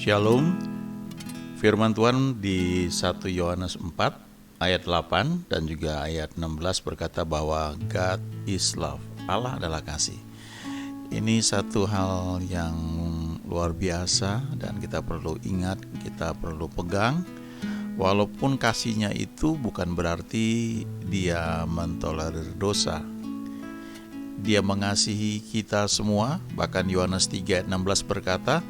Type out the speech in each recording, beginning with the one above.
Shalom. Firman Tuhan di 1 Yohanes 4 ayat 8 dan juga ayat 16 berkata bahwa God is love. Allah adalah kasih. Ini satu hal yang luar biasa dan kita perlu ingat, kita perlu pegang. Walaupun kasihnya itu bukan berarti dia mentolerir dosa. Dia mengasihi kita semua. Bahkan Yohanes 3 ayat 16 berkata,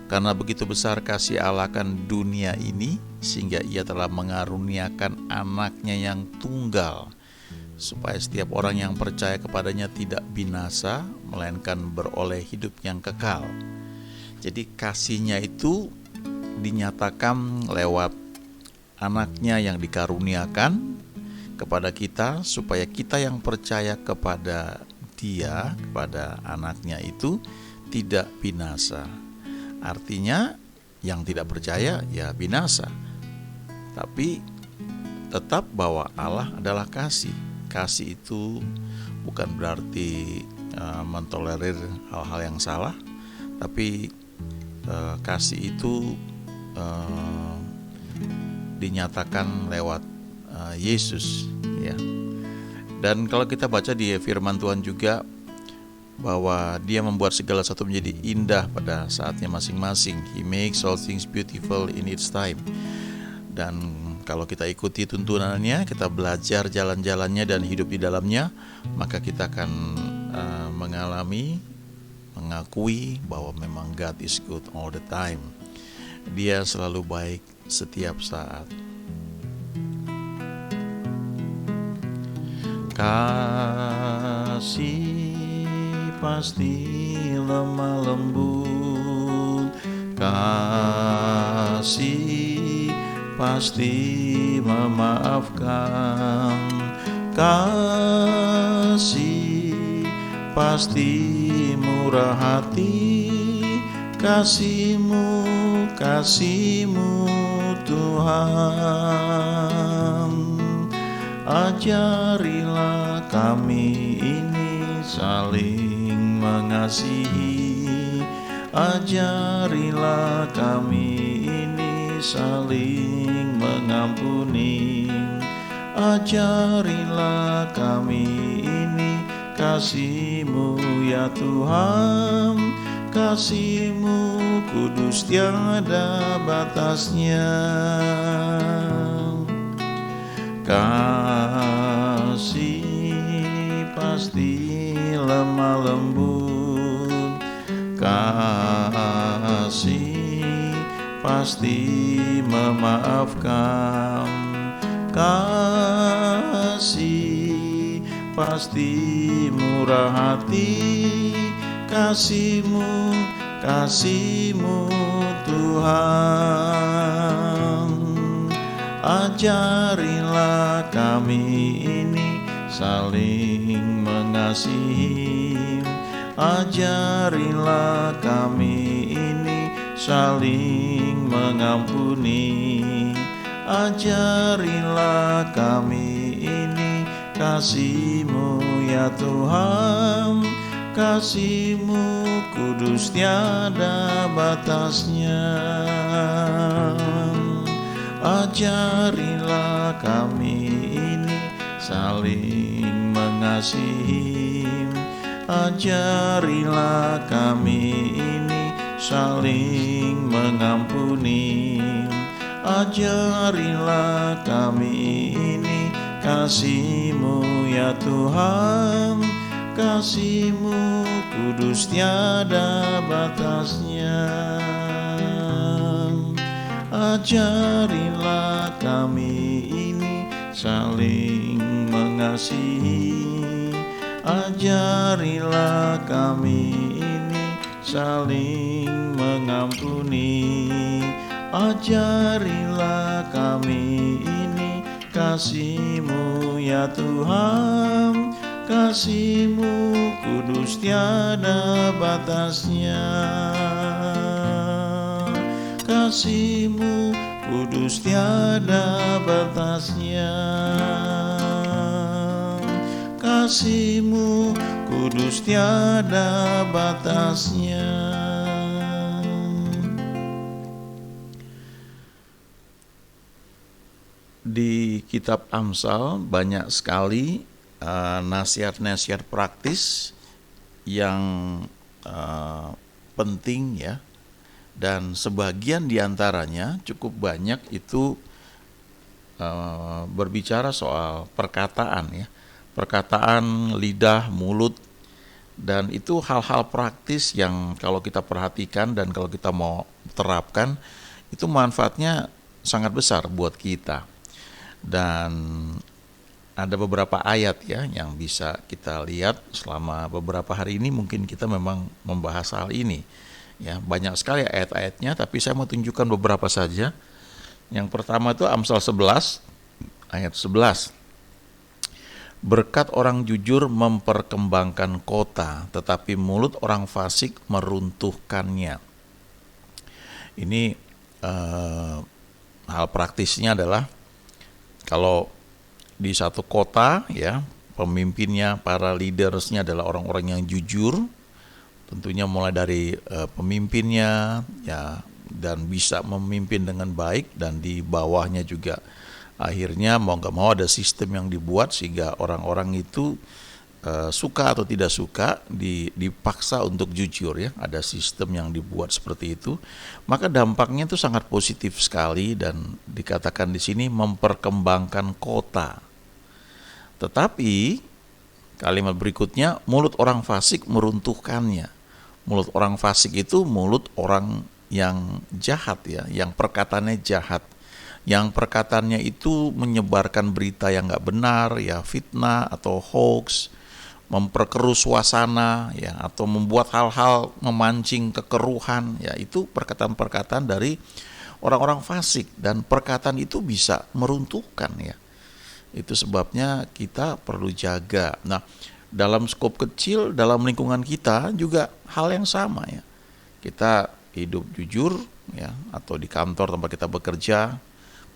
karena begitu besar kasih Allah akan dunia ini, sehingga ia telah mengaruniakan anaknya yang tunggal, supaya setiap orang yang percaya kepadanya tidak binasa, melainkan beroleh hidup yang kekal. Jadi kasihnya itu dinyatakan lewat anaknya yang dikaruniakan kepada kita, supaya kita yang percaya kepada dia, kepada anaknya itu tidak binasa. Artinya yang tidak percaya ya binasa. Tapi tetap bahwa Allah adalah kasih. Kasih itu bukan berarti mentolerir hal-hal yang salah, tapi kasih itu dinyatakan lewat Yesus, ya. Dan kalau kita baca di firman Tuhan juga bahwa dia membuat segala sesuatu menjadi indah pada saatnya masing-masing. He makes all things beautiful in its time. Dan kalau kita ikuti tuntunannya, kita belajar jalan-jalannya dan hidup di dalamnya, maka kita akan mengakui bahwa memang God is good all the time. Dia selalu baik setiap saat. Kasih pasti lemah lembut, kasih pasti memaafkan, kasih pasti murah hati, kasih-Mu Tuhan. Ajarilah kami ini saling mengasihi, ajarilah kami ini saling mengampuni, ajarilah kami ini kasih-Mu ya Tuhan, kasih-Mu kudus tiada batasnya. Kasih pasti lemah lembut, kasih pasti memaafkan, kasih pasti murah hati, kasih-Mu Tuhan. Ajarilah kami ini saling mengasihi, ajarilah kami ini saling mengampuni, ajarilah kami ini kasih-Mu ya Tuhan, kasih-Mu kudus tiada batasnya. Ajarilah kami ini saling mengasihi, ajarilah kami ini saling mengampuni, ajarilah kami ini kasih-Mu ya Tuhan, kasih-Mu kudus tiada batasnya. Ajarilah kami ini saling mengasihi, ajarilah kami ini saling mengampuni, ajarilah kami ini kasih-Mu ya Tuhan, kasih-Mu kudus tiada batasnya. Kasih-Mu kudus tiada batasnya, kasih-Mu kudus tiada batasnya. di kitab Amsal banyak sekali nasihat-nasihat praktis yang penting ya, dan sebagian diantaranya cukup banyak itu berbicara soal perkataan ya, perkataan, lidah, mulut, dan itu hal-hal praktis yang kalau kita perhatikan dan kalau kita mau terapkan itu manfaatnya sangat besar buat kita. Dan ada beberapa ayat ya yang bisa kita lihat selama beberapa hari ini, mungkin kita memang membahas hal ini. Ya, banyak sekali ayat-ayatnya, tapi saya mau tunjukkan beberapa saja. Yang pertama itu Amsal 11 ayat 11. Berkat orang jujur memperkembangkan kota, tetapi mulut orang fasik meruntuhkannya. Ini hal praktisnya adalah kalau di satu kota ya, pemimpinnya, para leadersnya adalah orang-orang yang jujur, tentunya mulai dari pemimpinnya ya, dan bisa memimpin dengan baik, dan di bawahnya juga akhirnya mau gak mau ada sistem yang dibuat sehingga orang-orang itu suka atau tidak suka dipaksa untuk jujur ya, ada sistem yang dibuat seperti itu, maka dampaknya itu sangat positif sekali, dan dikatakan di sini memperkembangkan kota. Tetapi kalimat berikutnya, mulut orang fasik meruntuhkannya. Mulut orang fasik itu mulut orang yang jahat ya, yang perkataannya jahat, yang perkataannya itu menyebarkan berita yang gak benar ya, fitnah atau hoax, memperkeruh suasana ya, atau membuat hal-hal memancing kekeruhan ya, itu perkataan-perkataan dari orang-orang fasik, dan perkataan itu bisa meruntuhkan ya. Itu sebabnya kita perlu jaga. Nah, dalam skop kecil, dalam lingkungan kita juga hal yang sama ya. Kita hidup jujur ya, atau di kantor tempat kita bekerja,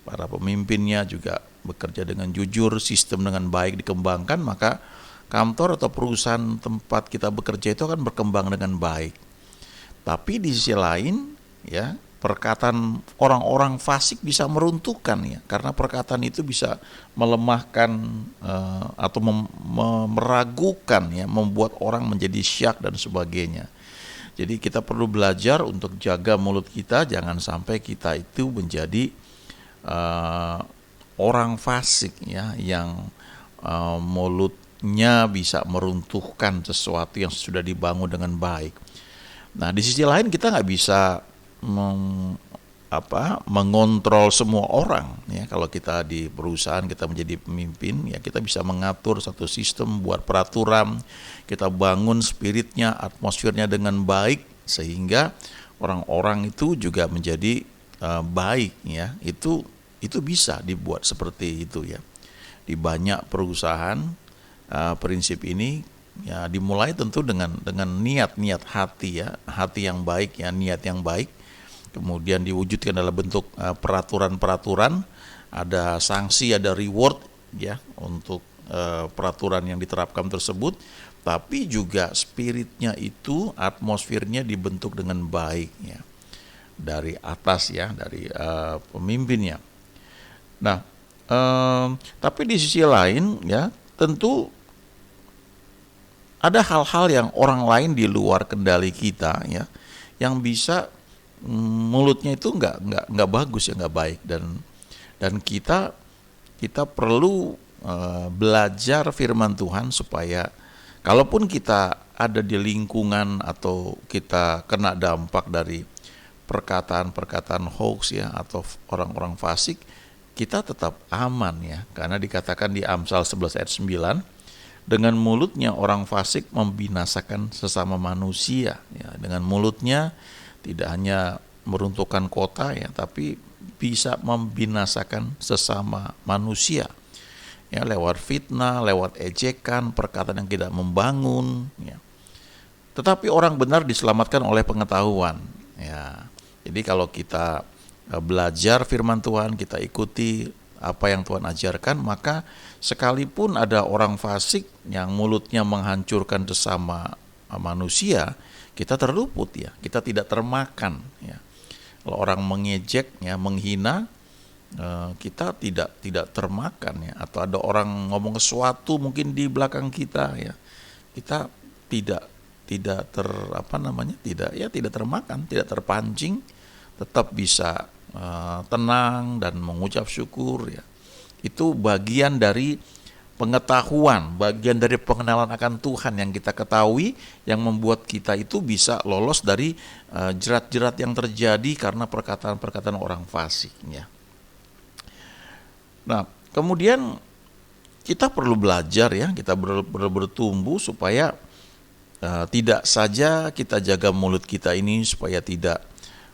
para pemimpinnya juga bekerja dengan jujur, sistem dengan baik dikembangkan, maka kantor atau perusahaan tempat kita bekerja itu akan berkembang dengan baik. Tapi di sisi lain ya, perkataan orang-orang fasik bisa meruntuhkan ya, karena perkataan itu bisa melemahkan atau meragukan ya, membuat orang menjadi syak dan sebagainya. Jadi kita perlu belajar untuk jaga mulut kita, jangan sampai kita itu menjadi orang fasik ya, yang mulutnya bisa meruntuhkan sesuatu yang sudah dibangun dengan baik. Nah, di sisi lain kita nggak bisa mengontrol semua orang ya. Kalau kita di perusahaan, kita menjadi pemimpin ya, kita bisa mengatur satu sistem, buat peraturan, kita bangun spiritnya, atmosfernya dengan baik, sehingga orang-orang itu juga menjadi baik ya. Itu bisa dibuat seperti itu ya. Di banyak perusahaan prinsip ini ya dimulai tentu dengan niat hati ya, hati yang baik ya, niat yang baik, kemudian diwujudkan dalam bentuk peraturan-peraturan, ada sanksi, ada reward ya untuk peraturan yang diterapkan tersebut, tapi juga spiritnya itu, atmosfernya dibentuk dengan baik ya, dari atas ya, dari pemimpinnya. Nah, tapi di sisi lain ya, tentu ada hal-hal yang orang lain di luar kendali kita ya, yang bisa mulutnya itu nggak bagus ya, nggak baik, dan kita perlu belajar firman Tuhan supaya kalaupun kita ada di lingkungan atau kita kena dampak dari perkataan-perkataan hoax ya, atau orang-orang fasik, kita tetap aman ya, karena dikatakan di Amsal 11 ayat 9, dengan mulutnya orang fasik membinasakan sesama manusia ya. Dengan mulutnya tidak hanya meruntuhkan kota ya, tapi bisa membinasakan sesama manusia ya, lewat fitnah, lewat ejekan, perkataan yang tidak membangun ya. Tetapi orang benar diselamatkan oleh pengetahuan ya. Jadi kalau kita belajar firman Tuhan, kita ikuti apa yang Tuhan ajarkan, maka sekalipun ada orang fasik yang mulutnya menghancurkan sesama manusia, kita terluput ya, kita tidak termakan ya. Kalau orang mengejek ya, menghina kita tidak termakan ya, atau ada orang ngomong sesuatu mungkin di belakang kita ya, kita tidak tidak ter apa namanya tidak termakan, tidak terpancing, tetap bisa tenang dan mengucap syukur ya. Itu bagian dari pengetahuan, bagian dari pengenalan akan Tuhan yang kita ketahui, yang membuat kita itu bisa lolos dari jerat-jerat yang terjadi karena perkataan-perkataan orang fasik ya. Nah, kemudian kita perlu belajar ya, kita bertumbuh supaya tidak saja kita jaga mulut kita ini supaya tidak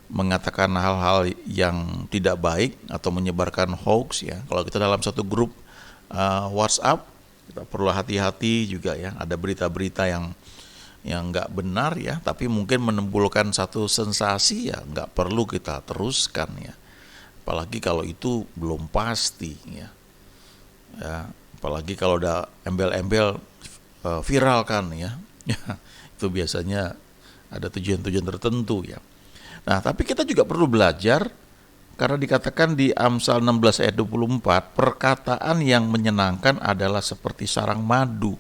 mengatakan hal-hal yang tidak baik atau menyebarkan hoax ya. Kalau kita dalam satu grup WhatsApp, kita perlu hati-hati juga ya. Ada berita-berita yang nggak benar ya, tapi mungkin menimbulkan satu sensasi ya, nggak perlu kita teruskan ya. Apalagi kalau itu belum pasti ya. Apalagi kalau udah embel-embel viralkan ya. Itu biasanya ada tujuan-tujuan tertentu ya. Nah, tapi kita juga perlu belajar karena dikatakan di Amsal 16 ayat 24, perkataan yang menyenangkan adalah seperti sarang madu,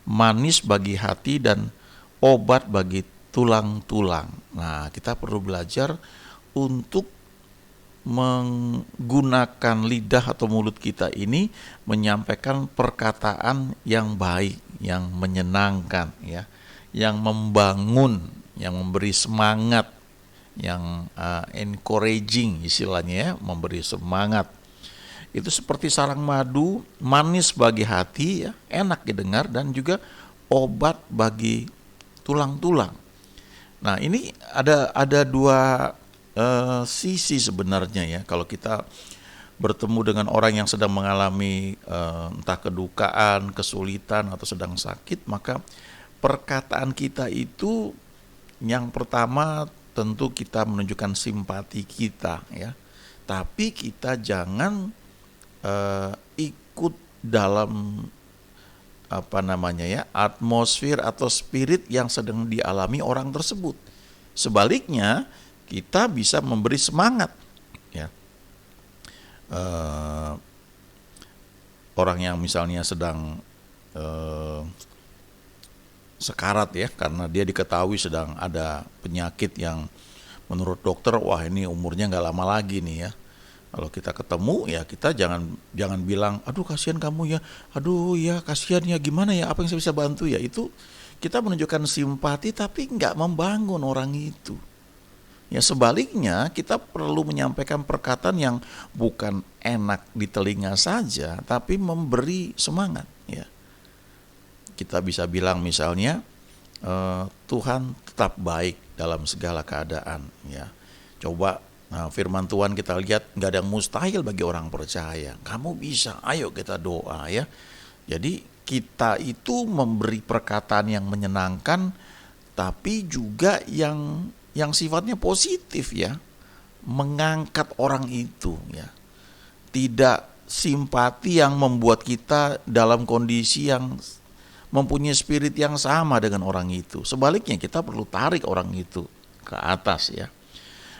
manis bagi hati dan obat bagi tulang-tulang. Nah, kita perlu belajar untuk menggunakan lidah atau mulut kita ini menyampaikan perkataan yang baik, yang menyenangkan ya, yang membangun, yang memberi semangat, yang encouraging istilahnya ya, memberi semangat. Itu seperti sarang madu, manis bagi hati ya, enak didengar, dan juga obat bagi tulang-tulang. Nah, ini ada dua sisi sebenarnya ya. Kalau kita bertemu dengan orang yang sedang mengalami entah kedukaan, kesulitan atau sedang sakit, maka perkataan kita itu yang pertama tentu kita menunjukkan simpati kita ya, tapi kita jangan ikut dalam atmosfer atau spirit yang sedang dialami orang tersebut. Sebaliknya kita bisa memberi semangat ya. Orang yang misalnya sedang sekarat ya, karena dia diketahui sedang ada penyakit yang menurut dokter wah ini umurnya nggak lama lagi nih ya. Kalau kita ketemu ya kita jangan bilang aduh kasihan kamu ya, aduh ya kasihan ya, gimana ya, apa yang saya bisa bantu ya. Itu kita menunjukkan simpati tapi nggak membangun orang itu ya. Sebaliknya kita perlu menyampaikan perkataan yang bukan enak di telinga saja tapi memberi semangat ya. Kita bisa bilang misalnya Tuhan tetap baik dalam segala keadaan ya. Coba firman Tuhan kita lihat nggak ada yang mustahil bagi orang percaya. Kamu bisa, ayo kita doa ya. Jadi kita itu memberi perkataan yang menyenangkan tapi juga yang sifatnya positif ya, mengangkat orang itu ya. Tidak simpati yang membuat kita dalam kondisi yang mempunyai spirit yang sama dengan orang itu. Sebaliknya kita perlu tarik orang itu ke atas ya.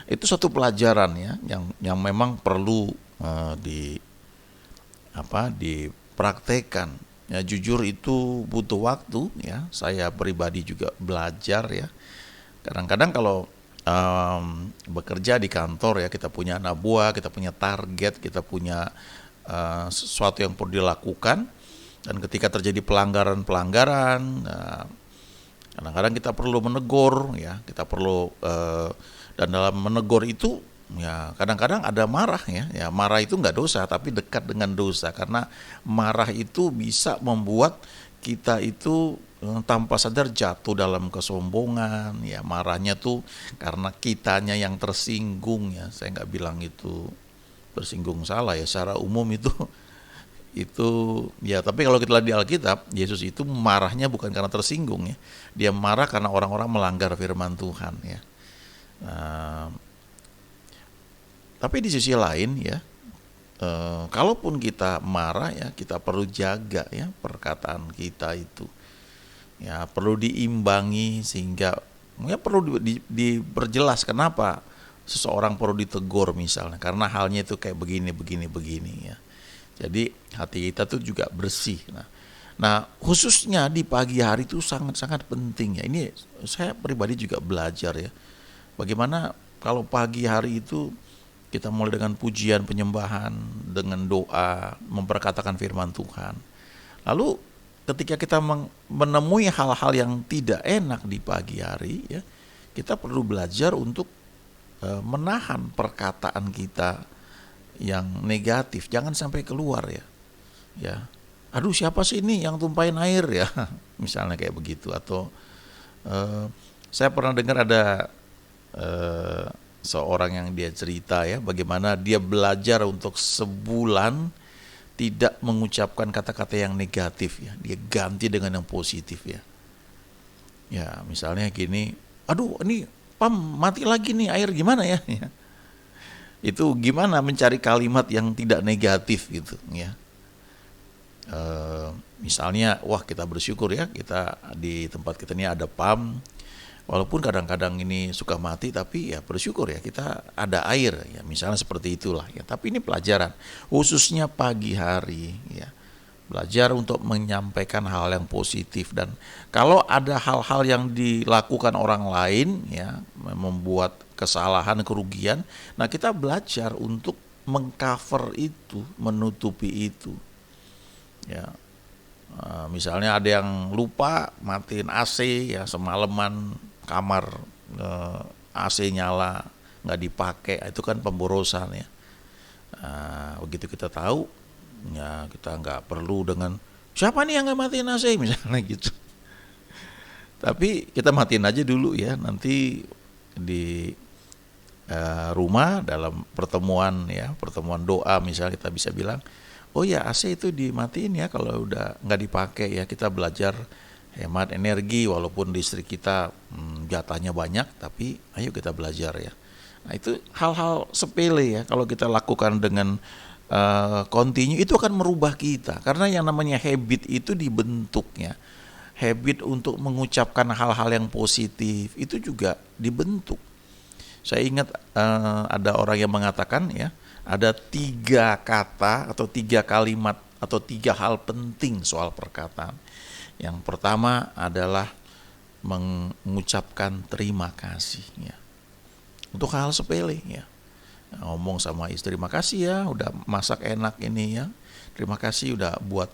Itu satu pelajaran ya yang memang perlu dipraktekkan. Ya, jujur itu butuh waktu ya. Saya pribadi juga belajar ya. Kadang-kadang kalau bekerja di kantor ya, kita punya anak buah, kita punya target, kita punya sesuatu yang perlu dilakukan. Dan ketika terjadi pelanggaran, kadang-kadang kita perlu menegur ya, kita perlu dan dalam menegur itu ya kadang-kadang ada marah ya, marah itu nggak dosa tapi dekat dengan dosa, karena marah itu bisa membuat kita itu tanpa sadar jatuh dalam kesombongan ya. Marahnya tuh karena kitanya yang tersinggung ya. Saya nggak bilang itu tersinggung salah ya, secara umum itu ya, tapi kalau kita lihat di Alkitab, Yesus itu marahnya bukan karena tersinggung ya, dia marah karena orang-orang melanggar firman Tuhan ya. Tapi di sisi lain ya, kalaupun kita marah ya, kita perlu jaga ya perkataan kita itu ya, perlu diimbangi sehingga ya perlu diperjelas kenapa seseorang perlu ditegur misalnya karena halnya itu kayak begini ya. Jadi hati kita tuh juga bersih. Nah, khususnya di pagi hari itu sangat-sangat penting ya. Ini saya pribadi juga belajar ya. Bagaimana kalau pagi hari itu kita mulai dengan pujian, penyembahan, dengan doa, memperkatakan firman Tuhan. Lalu ketika kita menemui hal-hal yang tidak enak di pagi hari ya, kita perlu belajar untuk menahan perkataan kita yang negatif, jangan sampai keluar ya. Ya. Aduh, siapa sih ini yang tumpahin air ya? Misalnya kayak begitu. Atau saya pernah dengar ada seorang yang dia cerita ya, bagaimana dia belajar untuk sebulan tidak mengucapkan kata-kata yang negatif ya. Dia ganti dengan yang positif ya. Ya, misalnya gini, aduh ini Pam mati lagi nih air, gimana ya? Itu gimana mencari kalimat yang tidak negatif gitu ya. Misalnya, wah kita bersyukur ya, kita di tempat kita ini ada PAM, walaupun kadang-kadang ini suka mati, tapi ya bersyukur ya kita ada air ya, misalnya seperti itulah ya. Tapi ini pelajaran, khususnya pagi hari ya, belajar untuk menyampaikan hal yang positif. Dan kalau ada hal-hal yang dilakukan orang lain ya, membuat kesalahan, kerugian, nah kita belajar untuk mengcover itu, menutupi itu ya. Misalnya ada yang lupa matiin AC ya, semalaman kamar AC nyala nggak dipakai, itu kan pemborosan ya. Begitu kita tahu ya, kita nggak perlu dengan siapa nih yang nggak matiin AC misalnya gitu. Tapi kita matiin aja dulu ya, nanti di rumah dalam pertemuan ya, pertemuan doa misalnya kita bisa bilang, oh ya AC itu dimatiin ya kalau udah nggak dipakai ya. Kita belajar hemat energi walaupun listrik kita jatahnya banyak, tapi ayo kita belajar ya. Nah itu hal-hal sepele ya, kalau kita lakukan dengan continue itu akan merubah kita. Karena yang namanya habit itu dibentuknya. Habit untuk mengucapkan hal-hal yang positif itu juga dibentuk. Saya ingat ada orang yang mengatakan ya, ada 3 kata atau 3 kalimat atau 3 hal penting soal perkataan. Yang pertama adalah mengucapkan terima kasih ya. Untuk hal sepele ya. Ngomong sama istri, makasih ya udah masak enak ini ya. Terima kasih udah buat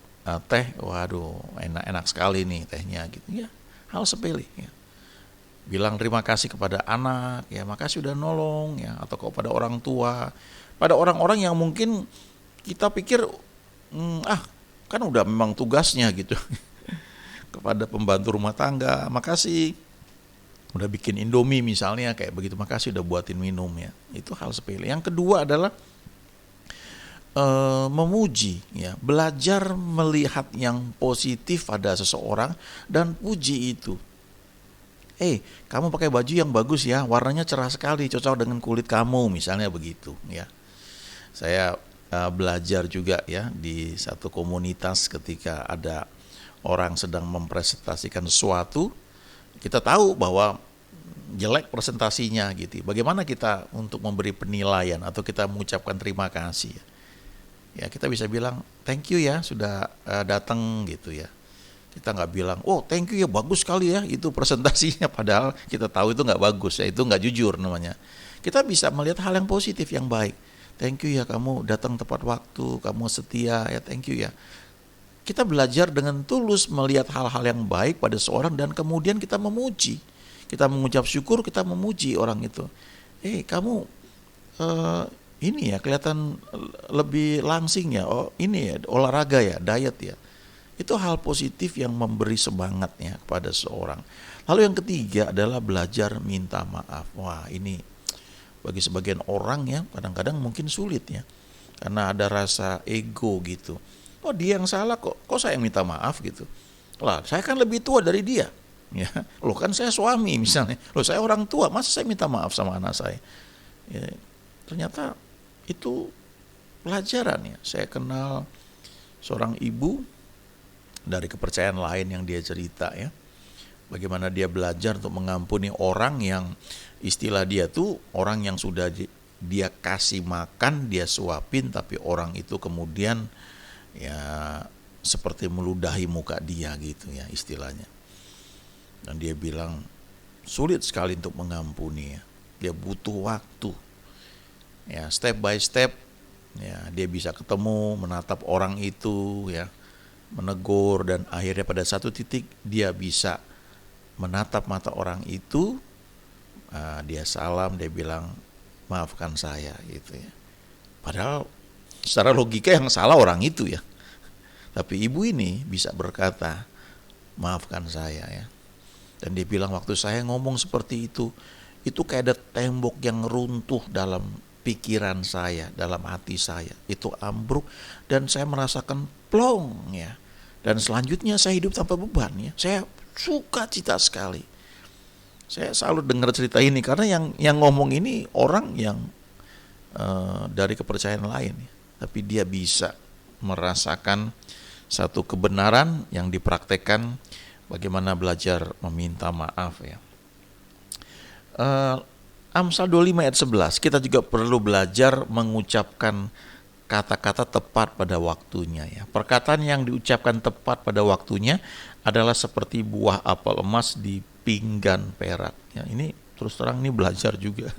teh, waduh enak-enak sekali nih tehnya gitu ya. Hal sepele ya. Bilang terima kasih kepada anak ya, makasih udah nolong ya, atau kepada orang tua, pada orang-orang yang mungkin kita pikir kan udah memang tugasnya gitu. Kepada pembantu rumah tangga, makasih udah bikin Indomie misalnya kayak begitu, makasih udah buatin minum ya. Itu hal sepele. Yang kedua adalah memuji ya, belajar melihat yang positif pada seseorang dan puji itu. Kamu pakai baju yang bagus ya, warnanya cerah sekali, cocok dengan kulit kamu misalnya begitu ya. Saya belajar juga ya di satu komunitas, ketika ada orang sedang mempresentasikan sesuatu, kita tahu bahwa jelek presentasinya gitu. Bagaimana kita untuk memberi penilaian atau kita mengucapkan terima kasih? Ya kita bisa bilang thank you ya sudah datang gitu ya. Kita nggak bilang, oh thank you ya bagus sekali ya itu presentasinya, padahal kita tahu itu nggak bagus ya, itu nggak jujur namanya. Kita bisa melihat hal yang positif yang baik. Thank you ya kamu datang tepat waktu, kamu setia ya, thank you ya. Kita belajar dengan tulus melihat hal-hal yang baik pada seorang dan kemudian kita memuji. Kita mengucap syukur, kita memuji orang itu. Kamu ini ya kelihatan lebih langsing ya, oh ini ya olahraga ya, diet ya. Itu hal positif yang memberi semangatnya kepada seorang. Lalu yang ketiga adalah belajar minta maaf. Wah ini bagi sebagian orang ya kadang-kadang mungkin sulit ya, karena ada rasa ego gitu. Oh dia yang salah kok saya yang minta maaf gitu. Lah saya kan lebih tua dari dia. Ya, loh kan saya suami misalnya. Loh saya orang tua, masa saya minta maaf sama anak saya? Ya, ternyata itu pelajaran ya. Saya kenal seorang ibu dari kepercayaan lain yang dia cerita ya. Bagaimana dia belajar untuk mengampuni orang yang istilah dia tuh orang yang sudah dia kasih makan, dia suapin, tapi orang itu kemudian ya seperti meludahi muka dia gitu ya istilahnya. Dan dia bilang sulit sekali untuk mengampuni ya. Dia butuh waktu. Ya, step by step ya dia bisa ketemu, menatap orang itu ya, menegur, dan akhirnya pada satu titik dia bisa menatap mata orang itu, dia salam, dia bilang maafkan saya gitu ya. Padahal secara logika yang salah orang itu ya. Tapi ibu ini bisa berkata maafkan saya ya. Dan dia bilang waktu saya ngomong seperti itu kayak ada tembok yang runtuh dalam pikiran saya, dalam hati saya. Itu ambruk dan saya merasakan plong ya. Dan selanjutnya saya hidup tanpa beban ya. Saya suka cita sekali. Saya selalu dengar cerita ini karena yang ngomong ini orang yang dari kepercayaan lain ya. Tapi dia bisa merasakan satu kebenaran yang dipraktekkan, bagaimana belajar meminta maaf ya. Amsal 25 ayat 11, kita juga perlu belajar mengucapkan kata-kata tepat pada waktunya ya. Perkataan yang diucapkan tepat pada waktunya adalah seperti buah apel emas di pinggan perak ya. Ini terus terang ini belajar juga.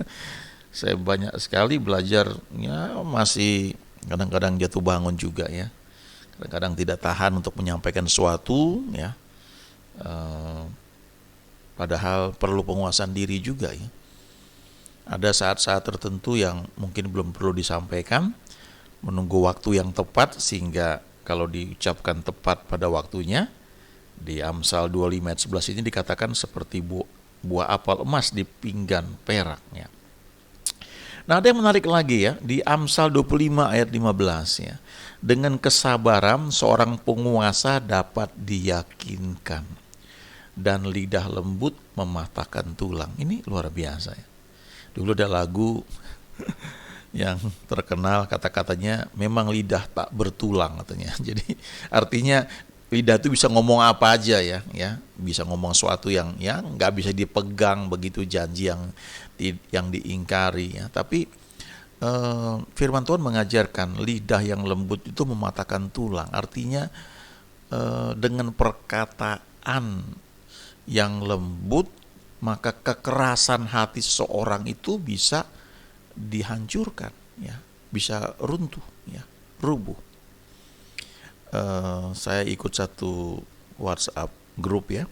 Saya banyak sekali belajar ya, masih kadang-kadang jatuh bangun juga ya. Kadang-kadang tidak tahan untuk menyampaikan sesuatu ya. Padahal perlu penguasaan diri juga ya. Ada saat-saat tertentu yang mungkin belum perlu disampaikan, menunggu waktu yang tepat sehingga kalau diucapkan tepat pada waktunya. Di Amsal 25 ayat 11 ini dikatakan seperti buah apel emas di pinggan perak ya. Nah, ada yang menarik lagi ya, di Amsal 25 ayat 15 ya. Dengan kesabaran seorang penguasa dapat diyakinkan, dan lidah lembut mematahkan tulang. Ini luar biasa ya. Dulu ada lagu yang terkenal, kata-katanya memang lidah tak bertulang katanya. Jadi artinya lidah itu bisa ngomong apa aja ya, bisa ngomong sesuatu yang nggak bisa dipegang, begitu janji yang diingkari ya. Tapi firman Tuhan mengajarkan lidah yang lembut itu mematahkan tulang. Artinya dengan perkataan yang lembut, maka kekerasan hati seseorang itu bisa dihancurkan ya, bisa runtuh ya, rubuh. Saya ikut satu WhatsApp grup ya,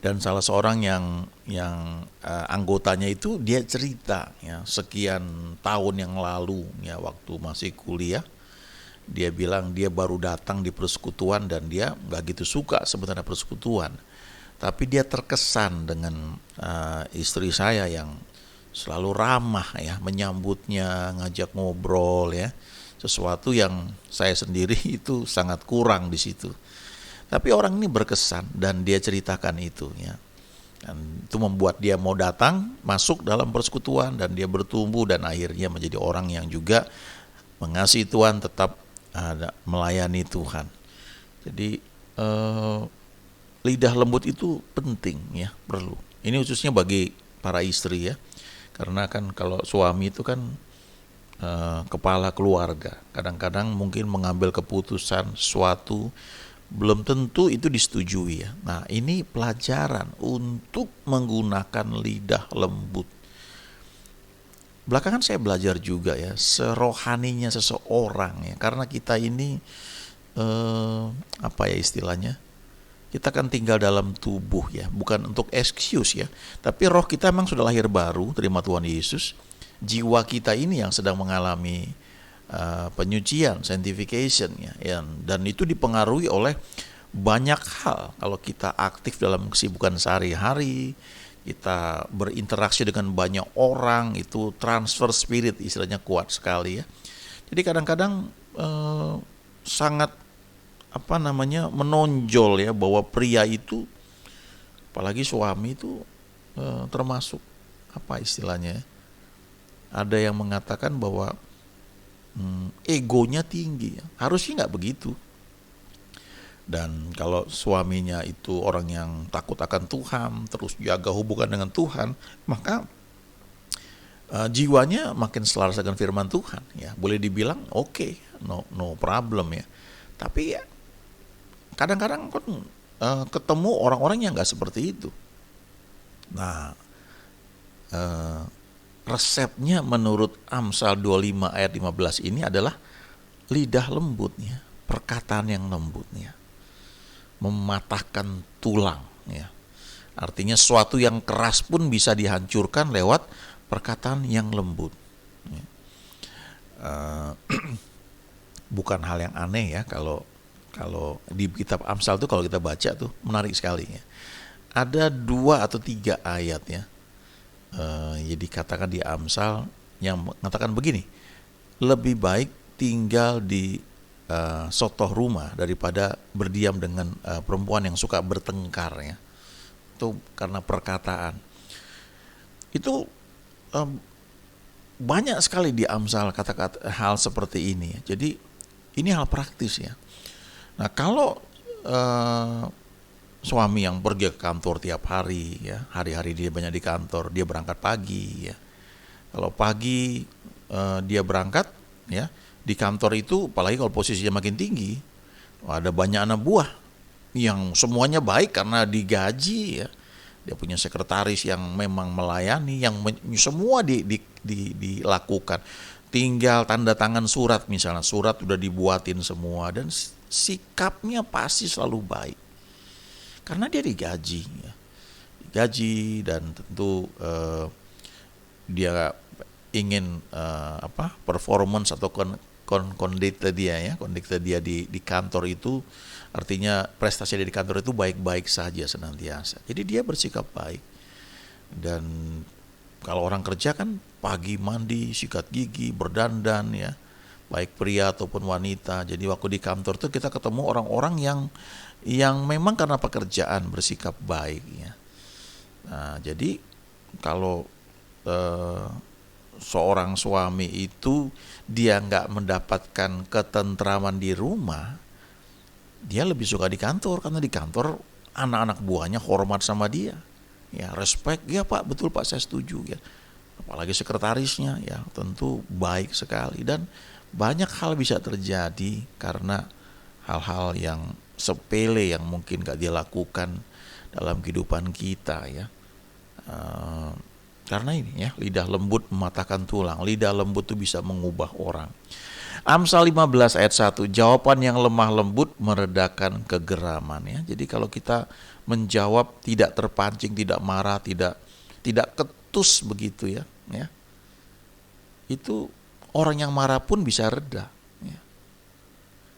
dan salah seorang yang anggotanya itu dia cerita ya, sekian tahun yang lalu ya, waktu masih kuliah, dia bilang dia baru datang di persekutuan dan dia gak gitu suka sebenarnya persekutuan, tapi dia terkesan dengan istri saya yang selalu ramah ya, menyambutnya, ngajak ngobrol ya, sesuatu yang saya sendiri itu sangat kurang di situ. Tapi orang ini berkesan dan dia ceritakan itu ya. Dan itu membuat dia mau datang masuk dalam persekutuan, dan dia bertumbuh dan akhirnya menjadi orang yang juga mengasihi Tuhan, tetap melayani Tuhan. Jadi lidah lembut itu penting ya, perlu. Ini khususnya bagi para istri ya. Karena kan kalau suami itu kan kepala keluarga, kadang-kadang mungkin mengambil keputusan suatu belum tentu itu disetujui ya. Nah, ini pelajaran untuk menggunakan lidah lembut. Belakangan saya belajar juga ya, serohaninya seseorang ya, karena kita ini apa ya istilahnya, kita kan tinggal dalam tubuh ya, bukan untuk excuse ya, tapi roh kita memang sudah lahir baru, terima Tuhan Yesus. Jiwa kita ini yang sedang mengalami penyucian, sanctification ya, dan itu dipengaruhi oleh banyak hal. Kalau kita aktif dalam kesibukan sehari-hari, kita berinteraksi dengan banyak orang, itu transfer spirit istilahnya kuat sekali ya. Jadi kadang-kadang sangat menonjol ya, bahwa pria itu, apalagi suami itu termasuk apa istilahnya ya, ada yang mengatakan bahwa egonya tinggi ya. Harusnya nggak begitu. Dan kalau suaminya itu orang yang takut akan Tuhan, terus jaga hubungan dengan Tuhan, maka jiwanya makin selaras dengan firman Tuhan. Ya, boleh dibilang oke, no problem ya. Tapi ya, kadang-kadang kan ketemu orang-orang yang nggak seperti itu. Nah, resepnya menurut Amsal 25 ayat 15 ini adalah lidah lembutnya, perkataan yang lembutnya, mematahkan tulang ya. Artinya sesuatu yang keras pun bisa dihancurkan lewat perkataan yang lembut ya. Bukan hal yang aneh ya kalau di kitab Amsal tuh, kalau kita baca tuh menarik sekali ya. Ada 2 atau 3 ayat ya, jadi katakan di Amsal yang mengatakan begini, lebih baik tinggal di sotoh rumah daripada berdiam dengan perempuan yang suka bertengkar ya. Itu karena perkataan. Itu banyak sekali di Amsal kata-kata hal seperti ini. Jadi ini hal praktis ya. Nah, kalau suami yang pergi ke kantor tiap hari ya, hari-hari dia banyak di kantor, dia berangkat pagi ya. Kalau pagi dia berangkat ya, di kantor itu apalagi kalau posisinya makin tinggi, ada banyak anak buah yang semuanya baik karena digaji ya. Dia punya sekretaris yang memang melayani, yang semua dilakukan. Tinggal tanda tangan surat, misalnya surat udah dibuatin semua, dan sikapnya pasti selalu baik. Karena dia digaji ya. Digaji, dan tentu dia ingin performance atau kondite dia di kantor itu, artinya prestasi di kantor itu baik-baik saja senantiasa. Jadi dia bersikap baik. Dan kalau orang kerja kan pagi mandi, sikat gigi, berdandan ya, baik pria ataupun wanita. Jadi waktu di kantor tuh kita ketemu orang-orang yang memang karena pekerjaan bersikap baik ya. Nah, jadi kalau seorang suami itu dia nggak mendapatkan ketentraman di rumah, dia lebih suka di kantor, karena di kantor anak-anak buahnya hormat sama dia ya, respect ya, Pak, betul Pak, saya setuju ya. Apalagi sekretarisnya ya, tentu baik sekali. Dan banyak hal bisa terjadi karena hal-hal yang sepele yang mungkin gak dia lakukan dalam kehidupan kita ya. Karena ini ya, lidah lembut mematahkan tulang. Lidah lembut itu bisa mengubah orang. Amsal 15 ayat 1, jawaban yang lemah lembut meredakan kegeraman ya. Jadi kalau kita menjawab tidak terpancing, tidak marah, tidak ketus begitu ya, itu orang yang marah pun bisa reda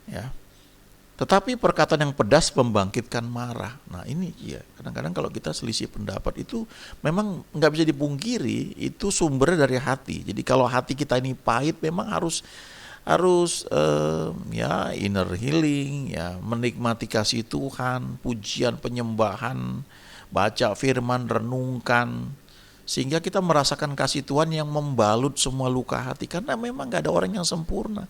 ya. Tetapi perkataan yang pedas membangkitkan marah. Nah ini ya, kadang-kadang kalau kita selisih pendapat itu memang nggak bisa dipungkiri, itu sumbernya dari hati. Jadi kalau hati kita ini pahit, memang harus ya inner healing ya, menikmati kasih Tuhan, pujian, penyembahan, baca firman, renungkan, sehingga kita merasakan kasih Tuhan yang membalut semua luka hati. Karena memang gak ada orang yang sempurna.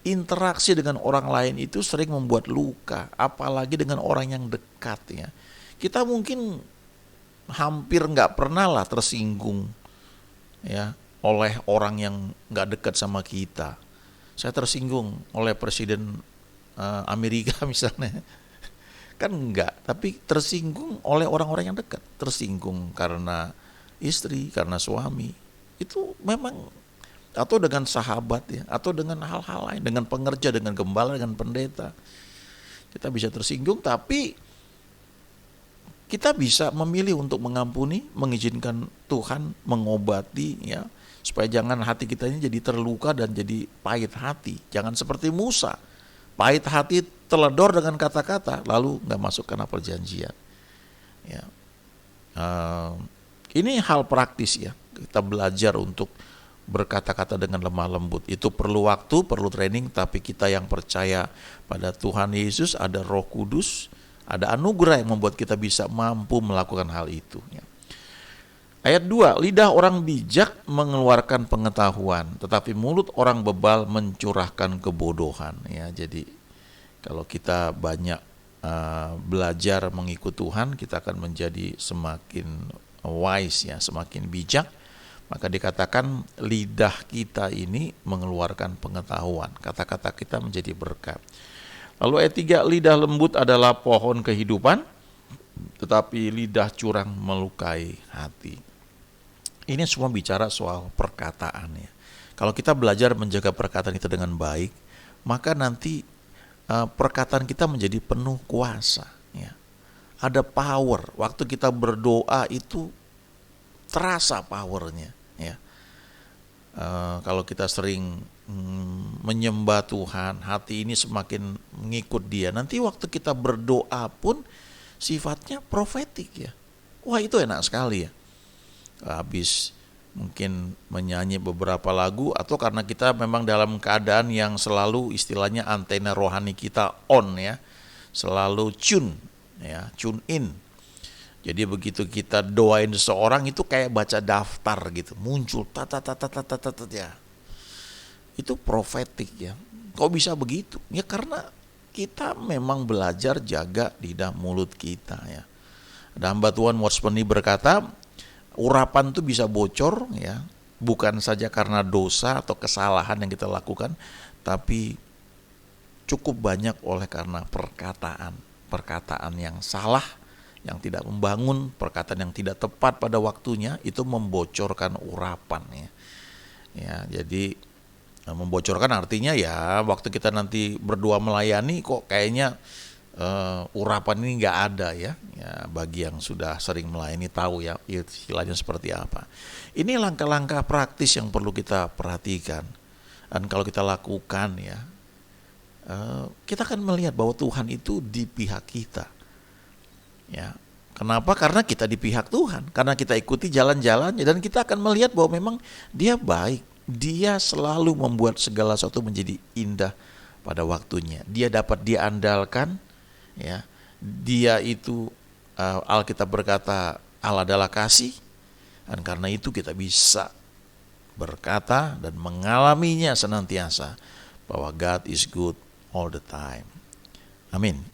Interaksi dengan orang lain itu sering membuat luka, apalagi dengan orang yang dekat ya. Kita mungkin hampir gak pernah lah tersinggung ya oleh orang yang gak dekat sama kita. Saya tersinggung oleh Presiden Amerika misalnya, kan enggak, tapi tersinggung oleh orang-orang yang dekat. Tersinggung karena istri, karena suami, itu memang, atau dengan sahabat ya, atau dengan hal-hal lain, dengan pengerja, dengan gembala, dengan pendeta, kita bisa tersinggung. Tapi kita bisa memilih untuk mengampuni, mengizinkan Tuhan mengobati ya, supaya jangan hati kita ini jadi terluka dan jadi pahit hati. Jangan seperti Musa, pahit hati, teledor dengan kata-kata, lalu nggak masuk tanah perjanjian ya. Ini hal praktis ya, kita belajar untuk berkata-kata dengan lemah lembut. Itu perlu waktu, perlu training, tapi kita yang percaya pada Tuhan Yesus, ada Roh Kudus, ada anugerah yang membuat kita bisa mampu melakukan hal itu ya. Ayat 2, lidah orang bijak mengeluarkan pengetahuan, tetapi mulut orang bebal mencurahkan kebodohan ya. Jadi kalau kita banyak belajar mengikut Tuhan, kita akan menjadi semakin wise ya, semakin bijak. Maka dikatakan lidah kita ini mengeluarkan pengetahuan, kata-kata kita menjadi berkat. Lalu ayat 3, lidah lembut adalah pohon kehidupan, tetapi lidah curang melukai hati. Ini semua bicara soal perkataan ya. Kalau kita belajar menjaga perkataan kita dengan baik, maka nanti perkataan kita menjadi penuh kuasa ya. Ada power. Waktu kita berdoa itu terasa powernya ya. Kalau kita sering menyembah Tuhan, hati ini semakin mengikut Dia. Nanti waktu kita berdoa pun sifatnya profetik ya. Wah, itu enak sekali ya. Habis mungkin menyanyi beberapa lagu, atau karena kita memang dalam keadaan yang selalu istilahnya antena rohani kita on ya, selalu tune ya, tune in. Jadi begitu kita doain seseorang itu kayak baca daftar gitu, muncul ya. Itu profetik ya. Kok bisa begitu? Ya karena kita memang belajar jaga lidah mulut kita ya. Ada hamba Tuhan Warspeni berkata, urapan itu bisa bocor ya, bukan saja karena dosa atau kesalahan yang kita lakukan, tapi cukup banyak oleh karena perkataan yang salah, yang tidak membangun, perkataan yang tidak tepat pada waktunya, itu membocorkan urapan ya. Ya, jadi membocorkan artinya ya waktu kita nanti berdoa melayani kok kayaknya urapan ini nggak ada ya. Ya, bagi yang sudah sering melayani tahu ya istilahnya seperti apa. Ini langkah-langkah praktis yang perlu kita perhatikan, dan kalau kita lakukan ya, kita akan melihat bahwa Tuhan itu di pihak kita. Ya, kenapa? Karena kita di pihak Tuhan, karena kita ikuti jalan-jalannya, dan kita akan melihat bahwa memang Dia baik. Dia selalu membuat segala sesuatu menjadi indah pada waktunya. Dia dapat diandalkan. Ya, Dia itu Alkitab berkata Allah adalah kasih, dan karena itu kita bisa berkata dan mengalaminya senantiasa bahwa God is good all the time. Amin.